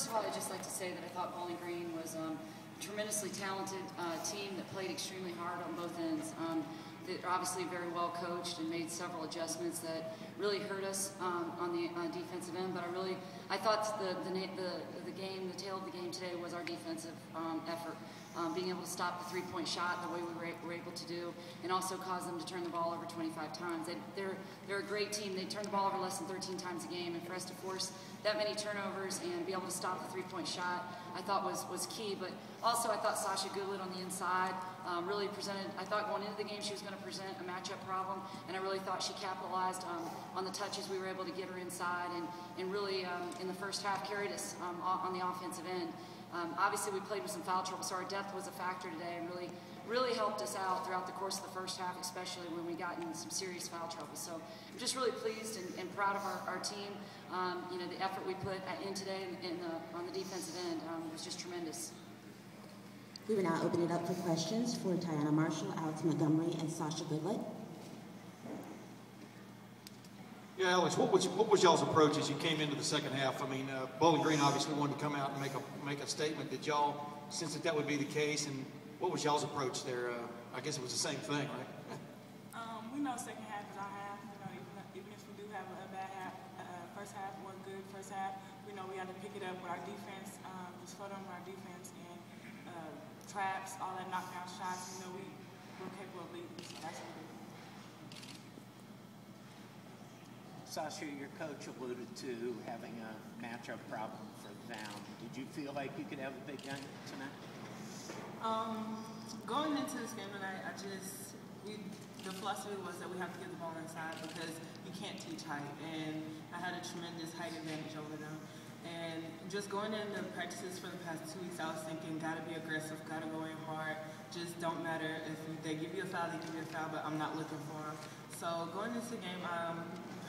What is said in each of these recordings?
first of all, I'd just like to say that I thought Bowling Green was a tremendously talented team that played extremely hard on both ends. They're obviously very well coached and made several adjustments that really hurt us on the defensive end. But I thought the tail of the game today was our defensive effort. Being able to stop the three-point shot the way we were able to do, and also cause them to turn the ball over 25 times. They're a great team. They turn the ball over less than 13 times a game, and for us to force that many turnovers and be able to stop the three-point shot, I thought was key. But also, I thought Sasha Goodlett on the inside really presented. I thought going into the game she was going to present a matchup problem, and I really thought she capitalized on the touches we were able to get her inside, and really in the first half carried us on the offensive end. Obviously, we played with some foul trouble, so our depth was a factor today, and really helped us out throughout the course of the first half, especially when we got in some serious foul trouble. So I'm just really pleased and proud of our team. You know, the effort we put in today on the defensive end was just tremendous. We will now open it up for questions for Tiana Marshall, Alex Montgomery, and Sasha Goodlett. Yeah, Alex, what was y'all's approach as you came into the second half? I mean, Bowling Green obviously wanted to come out and make a statement. Did y'all sense that would be the case? And what was y'all's approach there? I guess it was the same thing, right? We know second half is our half. You know, even if we do have a bad half, first half wasn't good. First half, we know we had to pick it up with our defense, just put on our defense and traps, all that knockdown shots. You know, we're capable of leading. So that's what we do. Sasha, your coach alluded to having a matchup problem for them. Did you feel like you could have a big game tonight? Going into this game tonight, the philosophy was that we have to get the ball inside because you can't teach height, and I had a tremendous height advantage over them. And just going into practices for the past 2 weeks, I was thinking, gotta be aggressive, gotta go in hard. Just don't matter if they give you a foul, they give you a foul, but I'm not looking for them. So going into the game,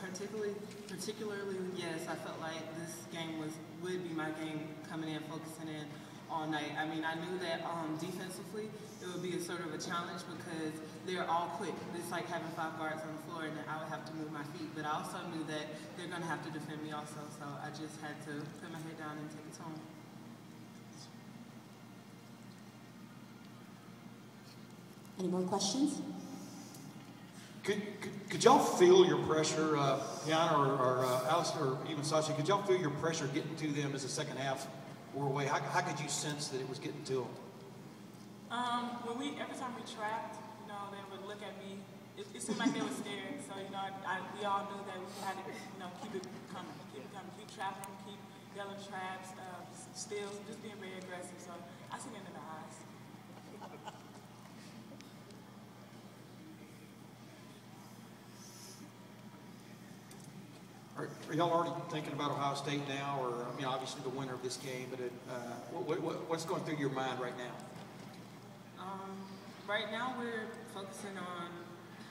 particularly, yes, I felt like this game would be my game coming in, focusing in all night. I mean, I knew that defensively it would be a sort of a challenge because they're all quick. It's like having 5 guards on the floor, and I would have to move my feet. But I also knew that they're going to have to defend me also, so I just had to put my head down and take it home. Any more questions? Could y'all feel your pressure, Tiana or Alex, or even Sasha? Could y'all feel your pressure getting to them as the second half wore away? How could you sense that it was getting to them? Every time we trapped, you know, they would look at me. It seemed like they were scared. So you know, we all knew that we had to, you know, keep it coming, keep trapping, keep yelling traps, still just being very aggressive. So I see it in the eyes. Are y'all already thinking about Ohio State now, or I mean, obviously the winner of this game? But what's going through your mind right now? Right now, we're focusing on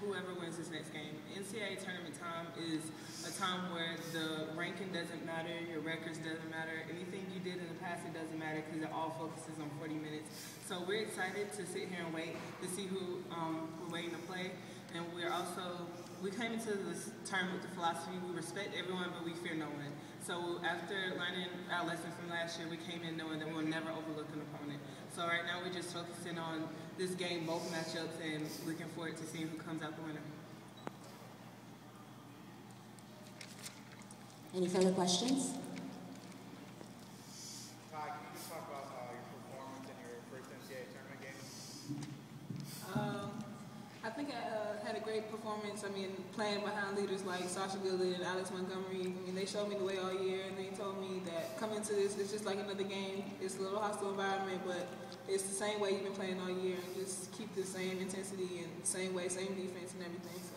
whoever wins this next game. NCAA tournament time is a time where the ranking doesn't matter, your records doesn't matter, anything you did in the past, it doesn't matter because it all focuses on 40 minutes. So we're excited to sit here and wait to see who we're waiting to play. And we came into this term with the philosophy, we respect everyone, but we fear no one. So after learning our lesson from last year, we came in knowing that we'll never overlook an opponent. So right now we're just focusing on this game, both matchups, and looking forward to seeing who comes out the winner. Any further questions? Ty, can you just talk about your performance in your first NCAA tournament game? I think I had a great performance. I mean, playing behind leaders like Sasha Goodlett and Alex Montgomery. I mean, they showed me the way all year, and they told me that coming into this, it's just like another game. It's a little hostile environment, but it's the same way you've been playing all year, and just keep the same intensity and same way, same defense and everything. So.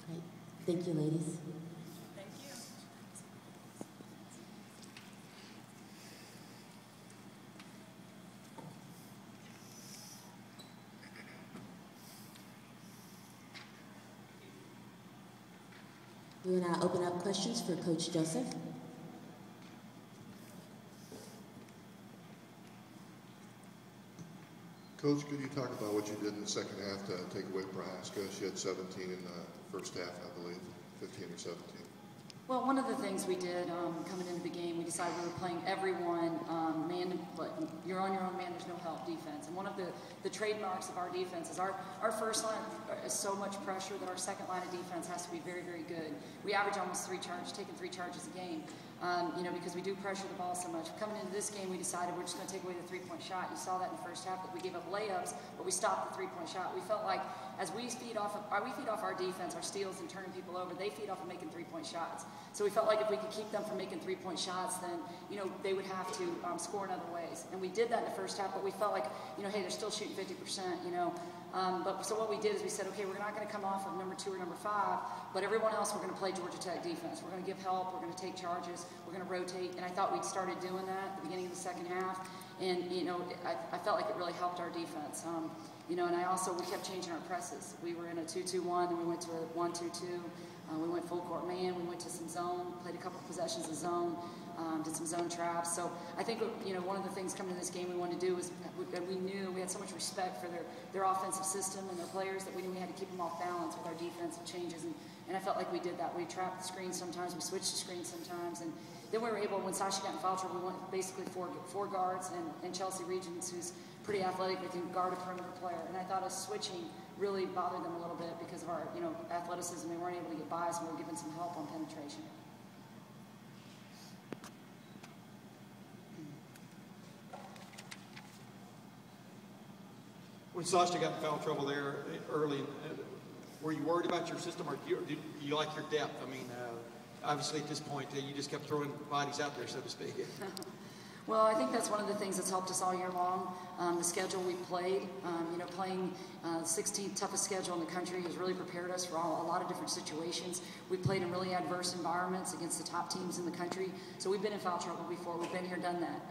Great. Thank you, ladies. Thank you. We will now open up questions for Coach Joseph. Coach, could you talk about what you did in the second half to take away Prohaska? She had 17 in the first half, I believe, 15 or 17. Well, one of the things we did coming into the game, we decided we were playing everyone man, but you're on your own man, there's no help defense. And one of the trademarks of our defense is our first line is so much pressure that our second line of defense has to be very, very good. We average almost taking three charges a game. Because we do pressure the ball so much. Coming into this game, we decided we're just going to take away the three-point shot. You saw that in the first half, that we gave up layups, but we stopped the three-point shot. We felt like as we feed off our defense, our steals and turning people over, they feed off of making three-point shots. So we felt like if we could keep them from making three-point shots, then, they would have to score in other ways. And we did that in the first half, but we felt like, hey, they're still shooting 50%, so what we did is we said, okay, we're not going to come off of number 2 or number 5, but everyone else we're going to play Georgia Tech defense. We're going to give help. We're going to take charges. We're going to rotate. And I thought we'd started doing that at the beginning of the second half. And, I felt like it really helped our defense. And we kept changing our presses. We were in a 2-2-1, then we went to a 1-2-2. We went full court man. We went to some zone, played a couple of possessions of zone. Did some zone traps. So I think, one of the things coming to this game we wanted to do was we knew we had so much respect for their offensive system and their players that we knew we had to keep them off balance with our defensive changes. And I felt like we did that. We trapped the screen sometimes, we switched the screen sometimes. And then we were able, when Sasha got in foul trouble, we went basically four guards and Chelsea Regents, who's pretty athletic, they can guard a perimeter player. And I thought us switching really bothered them a little bit because of our athleticism. We weren't able to get by us and we were given some help on penetration. When Sasha got in foul trouble there early, were you worried about your system, or did you like your depth? I mean, obviously at this point, you just kept throwing bodies out there, so to speak. Well, I think that's one of the things that's helped us all year long. The schedule we played, playing the 16th toughest schedule in the country has really prepared us for a lot of different situations. We played in really adverse environments against the top teams in the country. So we've been in foul trouble before. We've been here, done that.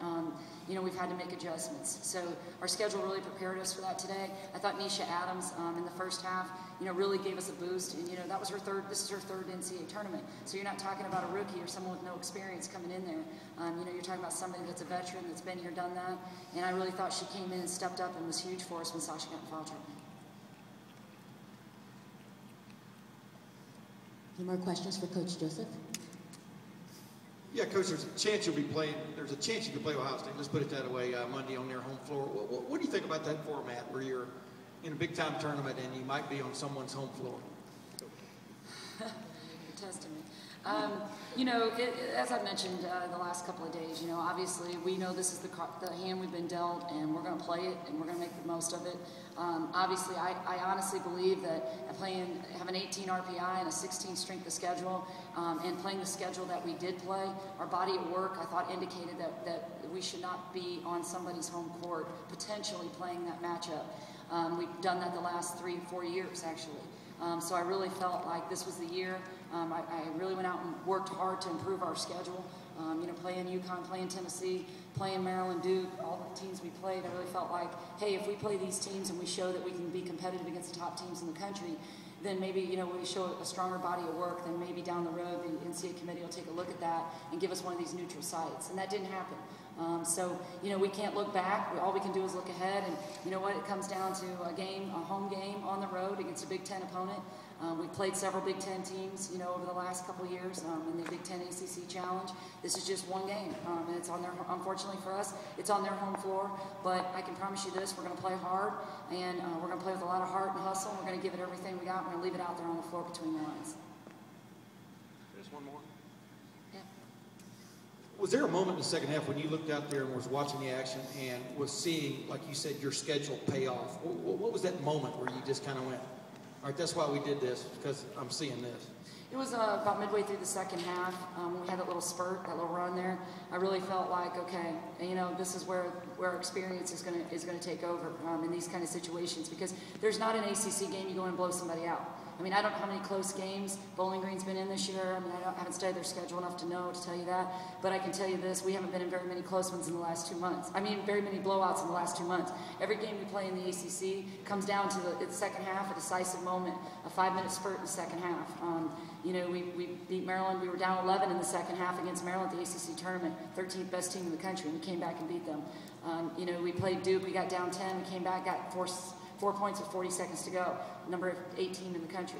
We've had to make adjustments. So our schedule really prepared us for that today. I thought Nisha Adams in the first half, really gave us a boost. And, that was this is her third NCAA tournament. So you're not talking about a rookie or someone with no experience coming in there. You're talking about somebody that's a veteran that's been here, done that. And I really thought she came in and stepped up and was huge for us when Sasha got in foul trouble. Any more questions for Coach Joseph? Yeah, Coach, there's a chance you can play Ohio State. Let's put it that way, Monday on their home floor. What do you think about that format where you're in a big-time tournament and you might be on someone's home floor? You're testing me. As I mentioned the last couple of days, obviously we know this is the hand we've been dealt, and we're going to play it, and we're going to make the most of it. Obviously, I honestly believe that have an 18 RPI and a 16 strength of schedule, and playing the schedule that we did play, our body of work, I thought, indicated that we should not be on somebody's home court, potentially playing that matchup. We've done that the last 3-4 years, actually. So I really felt like this was the year. I really went out and worked hard to improve our schedule. Playing UConn, playing Tennessee, playing Maryland, Duke, all the teams we played, I really felt like, hey, if we play these teams and we show that we can be competitive against the top teams in the country, then maybe, we show a stronger body of work, then maybe down the road the NCAA committee will take a look at that and give us one of these neutral sites. And that didn't happen. We can't look back. All we can do is look ahead. And you know what? It comes down to a home game on the road against a Big Ten opponent. We've played several Big Ten teams, over the last couple of years in the Big Ten ACC Challenge. This is just one game, and it's on their. Unfortunately for us, it's on their home floor. But I can promise you this: we're going to play hard, and we're going to play with a lot of heart and hustle. And we're going to give it everything we got. We're going to leave it out there on the floor between the lines. Just one more. Yeah. Was there a moment in the second half when you looked out there and was watching the action and was seeing, like you said, your schedule pay off? What was that moment where you just kind of went, all right, that's why we did this, because I'm seeing this? It was about midway through the second half. We had that little spurt, that little run there. I really felt like, okay, this is where experience is going to take over in these kind of situations, because there's not an ACC game you go in and blow somebody out. I don't know how many close games Bowling Green's been in this year. I haven't studied their schedule enough to know, to tell you that. But I can tell you this, we haven't been in very many close ones in the last 2 months. Very many blowouts in the last 2 months. Every game we play in the ACC comes down to the second half, a decisive moment, a 5-minute spurt in the second half. We beat Maryland. We were down 11 in the second half against Maryland at the ACC tournament, 13th best team in the country, and we came back and beat them. We played Duke. We got down 10. We came back, got 4 points with 40 seconds to go, number 18 in the country.